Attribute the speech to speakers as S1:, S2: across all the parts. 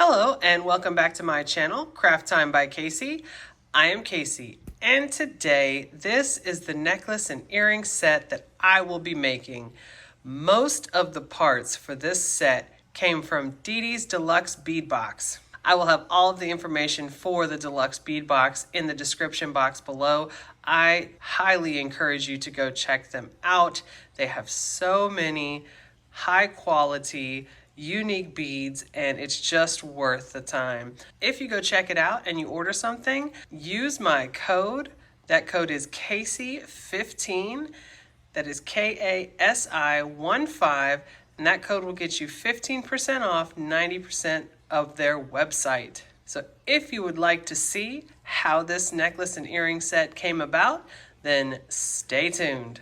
S1: Hello and welcome back to my channel, Craft Time by Casey. I am Casey, and today this is the necklace and earring set that I will be making. Most of the parts for this set came from Didi's Deluxe Bead Box. I will have all of the information for the Deluxe Bead Box in the description box below. I highly encourage you to go check them out. They have so many high quality unique beads, and it's just worth the time. If you go check it out and you order something, use my code. That code is Casey15. That is KASI15, and that code will get you 15% off 90% of their website. So if you would like to see how this necklace and earring set came about, then stay tuned.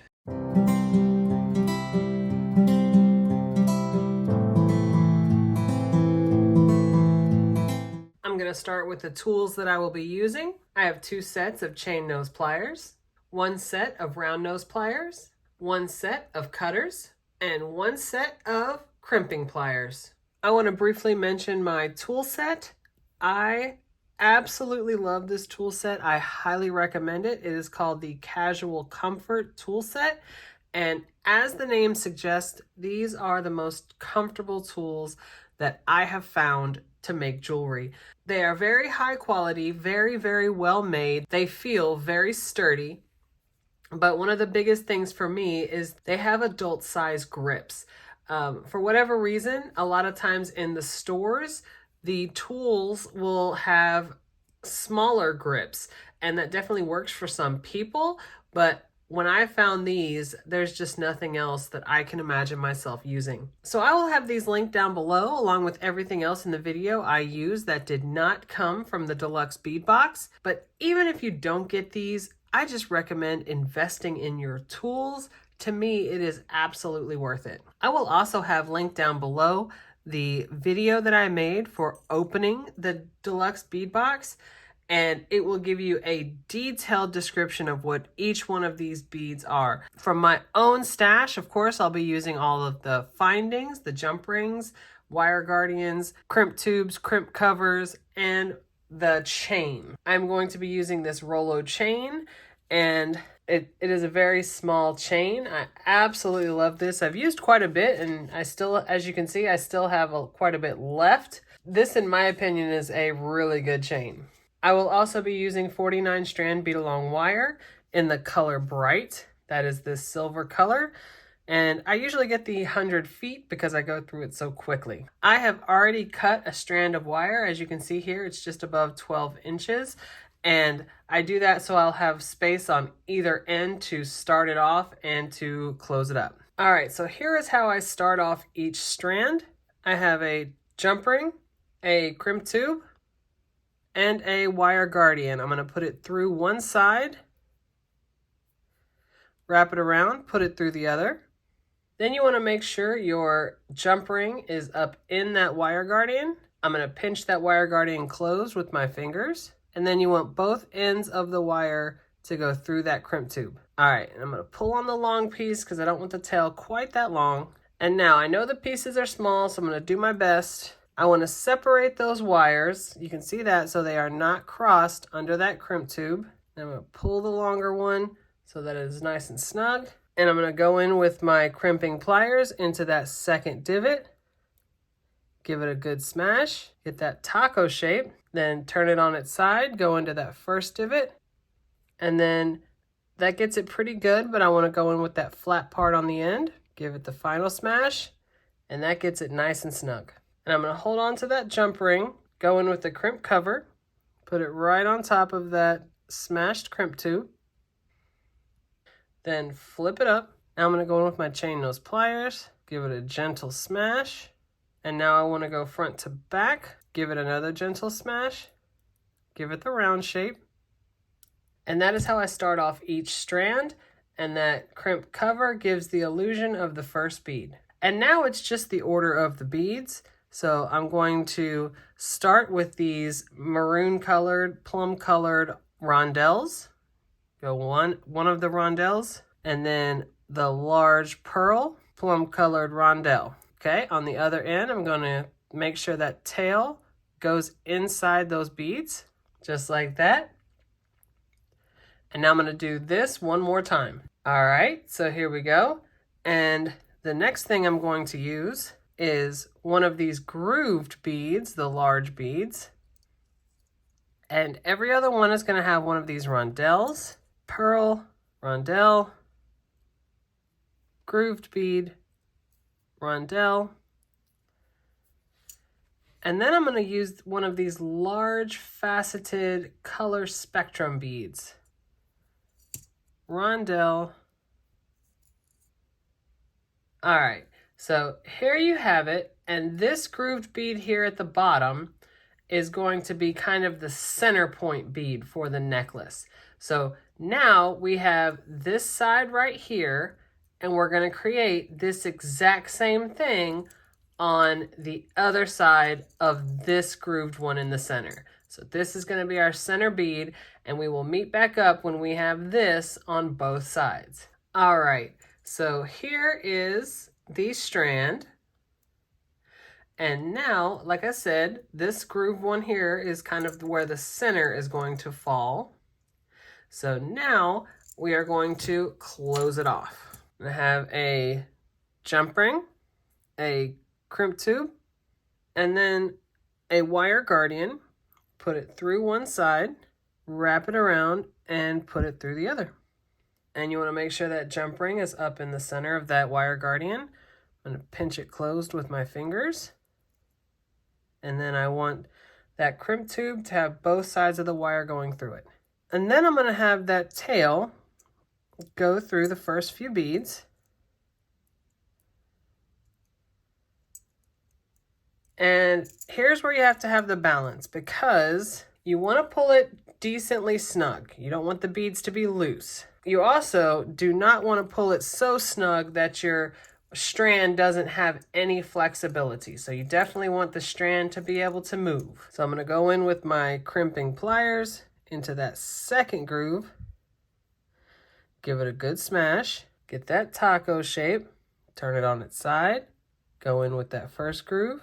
S1: I'm going to start with the tools that I will be using. I have 2 sets of chain nose pliers, 1 set of round nose pliers, 1 set of cutters, and 1 set of crimping pliers. I want to briefly mention my tool set. I absolutely love this tool set. I highly recommend it. It is called the Casual Comfort tool set. And as the name suggests, these are the most comfortable tools that I have found to make jewelry. They are very high quality, very, very well made. They feel very sturdy. But one of the biggest things for me is they have adult size grips. For whatever reason, a lot of times in the stores, the tools will have smaller grips, and that definitely works for some people. But when I found these, there's just nothing else that I can imagine myself using. So I will have these linked down below, along with everything else in the video I use that did not come from the Deluxe Bead Box. But even if you don't get these, I just recommend investing in your tools. To me, it is absolutely worth it. I will also have linked down below the video that I made for opening the Deluxe Bead Box, and it will give you a detailed description of what each one of these beads are. From my own stash, of course, I'll be using all of the findings, the jump rings, wire guardians, crimp tubes, crimp covers, and the chain. I'm going to be using this Rolo chain, and it is a very small chain. I absolutely love this. I've used quite a bit, and I still, as you can see, I still have quite a bit left. This, in my opinion, is a really good chain. I will also be using 49 strand bead along wire in the color Bright. That is this silver color. And I usually get the 100 feet because I go through it so quickly. I have already cut a strand of wire. As you can see here, it's just above 12 inches. And I do that so I'll have space on either end to start it off and to close it up. All right, so here is how I start off each strand. I have a jump ring, a crimp tube, and a wire guardian. I'm going to put it through one side, wrap it around, put it through the other. Then you want to make sure your jump ring is up in that wire guardian. I'm going to pinch that wire guardian closed with my fingers. And then you want both ends of the wire to go through that crimp tube. All right, and I'm going to pull on the long piece because I don't want the tail quite that long. And now I know the pieces are small, so I'm going to do my best. I want to separate those wires. You can see that so they are not crossed under that crimp tube. I'm going to pull the longer one so that it is nice and snug. And I'm going to go in with my crimping pliers into that second divot. Give it a good smash. Get that taco shape. Then turn it on its side. Go into that first divot. And then that gets it pretty good, but I want to go in with that flat part on the end. Give it the final smash. And that gets it nice and snug. And I'm going to hold on to that jump ring, go in with the crimp cover, put it right on top of that smashed crimp tube, then flip it up. Now I'm going to go in with my chain nose pliers, give it a gentle smash, and now I want to go front to back, give it another gentle smash, give it the round shape, and that is how I start off each strand, and that crimp cover gives the illusion of the first bead. And now it's just the order of the beads. So I'm going to start with these maroon colored, plum colored rondelles. Go one of the rondelles, and then the large pearl plum colored rondelle. Okay, on the other end, I'm going to make sure that tail goes inside those beads, just like that. And now I'm going to do this one more time. All right, so here we go. And the next thing I'm going to use is one of these grooved beads, the large beads. And every other one is going to have one of these rondelles, pearl, rondelle, grooved bead, rondelle. And then I'm going to use one of these large faceted color spectrum beads. Rondelle. All right, so here you have it. And this grooved bead here at the bottom is going to be kind of the center point bead for the necklace. So now we have this side right here, and we're going to create this exact same thing on the other side of this grooved one in the center. So this is going to be our center bead, and we will meet back up when we have this on both sides. All right, so here is the strand. And now, like I said, this grooved one here is kind of where the center is going to fall. So now we are going to close it off. I have a jump ring, a crimp tube, and then a wire guardian. Put it through one side, wrap it around, and put it through the other. And you want to make sure that jump ring is up in the center of that wire guardian. I'm going to pinch it closed with my fingers. And then I want that crimp tube to have both sides of the wire going through it. And then I'm going to have that tail go through the first few beads. And here's where you have to have the balance, because you want to pull it decently snug. You don't want the beads to be loose. You also do not want to pull it so snug that your strand doesn't have any flexibility. So you definitely want the strand to be able to move. So I'm going to go in with my crimping pliers into that second groove. Give it a good smash. Get that taco shape. Turn it on its side. Go in with that first groove.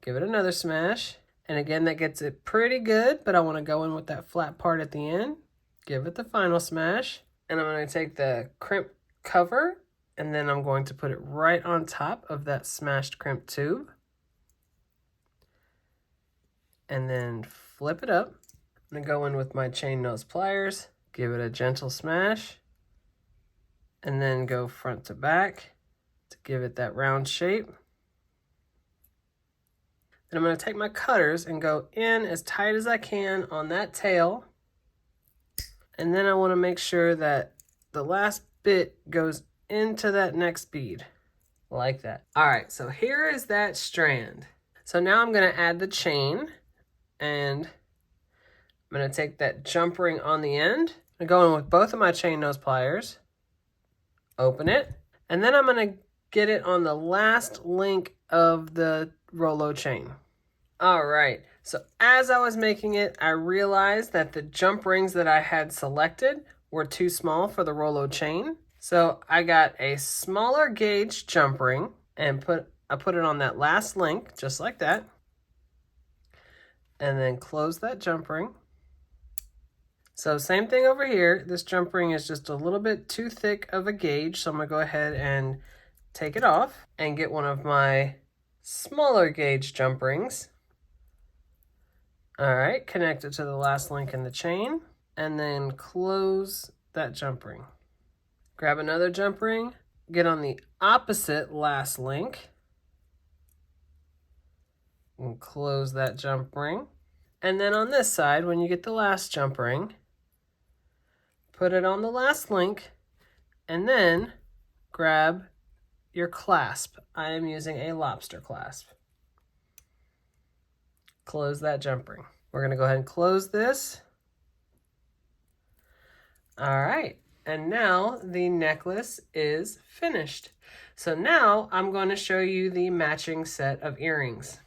S1: Give it another smash. And again, that gets it pretty good, but I want to go in with that flat part at the end. Give it the final smash. And I'm going to take the crimp cover, and then I'm going to put it right on top of that smashed crimp tube. And then flip it up. I'm going to go in with my chain nose pliers, give it a gentle smash, and then go front to back to give it that round shape. Then I'm going to take my cutters and go in as tight as I can on that tail. And then I want to make sure that the last bit goes into that next bead, like that. All right, so here is that strand. So now I'm going to add the chain, and I'm going to take that jump ring on the end. I'm going to go in with both of my chain nose pliers, open it, and then I'm going to get it on the last link of the Rolo chain. All right, so as I was making it, I realized that the jump rings that I had selected were too small for the Rolo chain. So I got a smaller gauge jump ring and I put it on that last link, just like that. And then close that jump ring. So same thing over here. This jump ring is just a little bit too thick of a gauge, so I'm gonna go ahead and take it off and get one of my smaller gauge jump rings. All right, connect it to the last link in the chain, and then close that jump ring. Grab another jump ring, get on the opposite last link, and close that jump ring. And then on this side, when you get the last jump ring, put it on the last link, and then grab your clasp. I am using a lobster clasp. Close that jump ring. We're going to go ahead and close this. All right, and now the necklace is finished. So now I'm going to show you the matching set of earrings.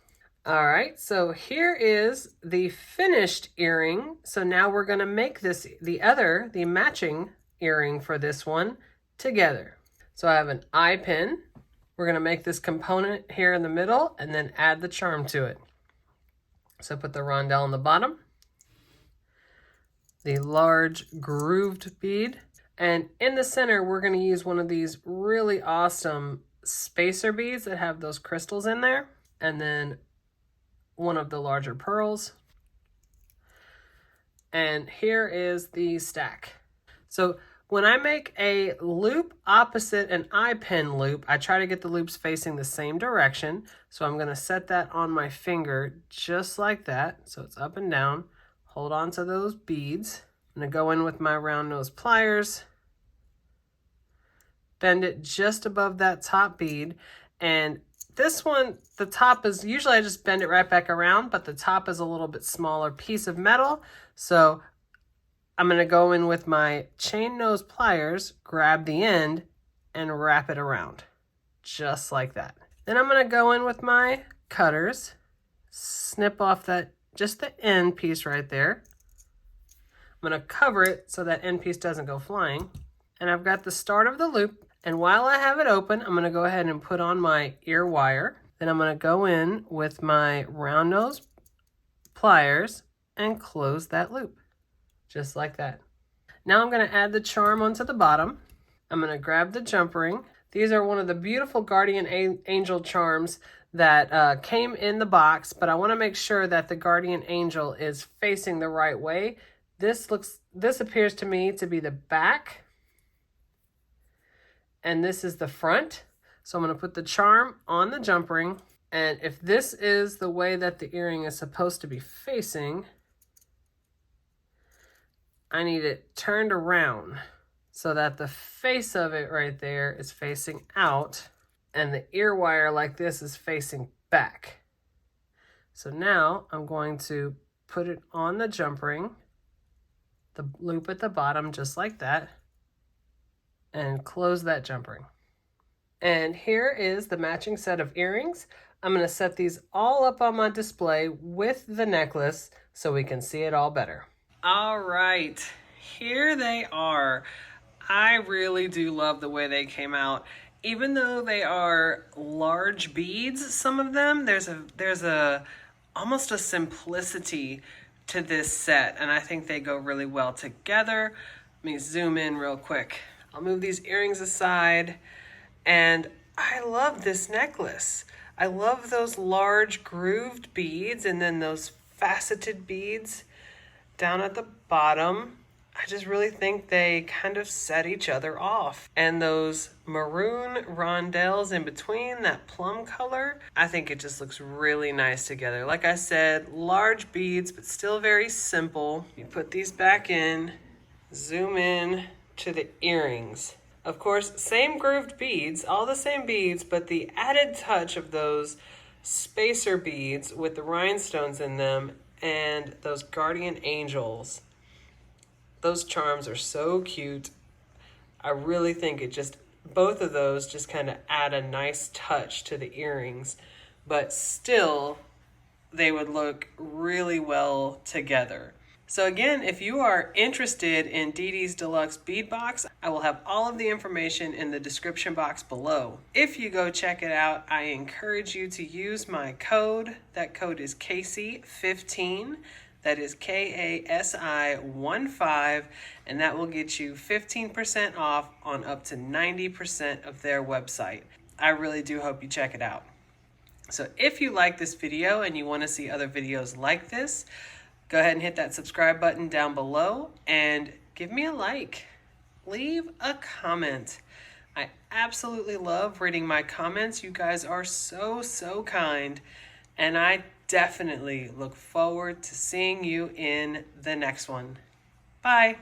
S1: All right, so here is the finished earring. So now we're going to make this, the matching earring for this one together. So I have an eye pin. We're going to make this component here in the middle and then add the charm to it. So put the rondelle on the bottom, the large grooved bead, and in the center we're going to use one of these really awesome spacer beads that have those crystals in there, and then one of the larger pearls. And here is the stack. So when I make a loop opposite an eye pin loop, I try to get the loops facing the same direction. So I'm going to set that on my finger just like that. So it's up and down. Hold on to those beads. I'm going to go in with my round nose pliers. Bend it just above that top bead. And this one, the top is, usually I just bend it right back around, but the top is a little bit smaller piece of metal. So I'm going to go in with my chain nose pliers, grab the end, and wrap it around. Just like that. Then I'm going to go in with my cutters, snip off that, just the end piece right there. I'm going to cover it so that end piece doesn't go flying. And I've got the start of the loop. And while I have it open, I'm going to go ahead and put on my ear wire. Then I'm going to go in with my round nose pliers and close that loop. Just like that. Now I'm going to add the charm onto the bottom. I'm going to grab the jump ring. These are one of the beautiful guardian angel charms that came in the box, but I want to make sure that the guardian angel is facing the right way. This appears to me to be the back, and this is the front. So I'm going to put the charm on the jump ring, and if this is the way that the earring is supposed to be facing, I need it turned around so that the face of it right there is facing out and the ear wire like this is facing back. So now I'm going to put it on the jump ring, the loop at the bottom just like that, and close that jump ring. And here is the matching set of earrings. I'm going to set these all up on my display with the necklace so we can see it all better. All right, here they are. I really do love the way they came out. Even though they are large beads, some of them, there's almost a simplicity to this set, and I think they go really well together. Let me zoom in real quick. I'll move these earrings aside, and I love this necklace. I love those large grooved beads and then those faceted beads down at the bottom. I just really think they kind of set each other off. And those maroon rondelles in between, that plum color, I think it just looks really nice together. Like I said, large beads, but still very simple. You put these back in, zoom in to the earrings. Of course, same grooved beads, all the same beads, but the added touch of those spacer beads with the rhinestones in them and those guardian angels. Those charms are so cute. I really think both of those just kind of add a nice touch to the earrings, but still they would look really well together. So again, if you are interested in Didi's Deluxe Bead Box, I will have all of the information in the description box below. If you go check it out, I encourage you to use my code. That code is KASI15. That is KASI15, and that will get you 15% off on up to 90% of their website. I really do hope you check it out. So if you like this video and you want to see other videos like this, go ahead and hit that subscribe button down below and give me a like. Leave a comment. I absolutely love reading my comments. You guys are so kind, and I definitely look forward to seeing you in the next one. Bye.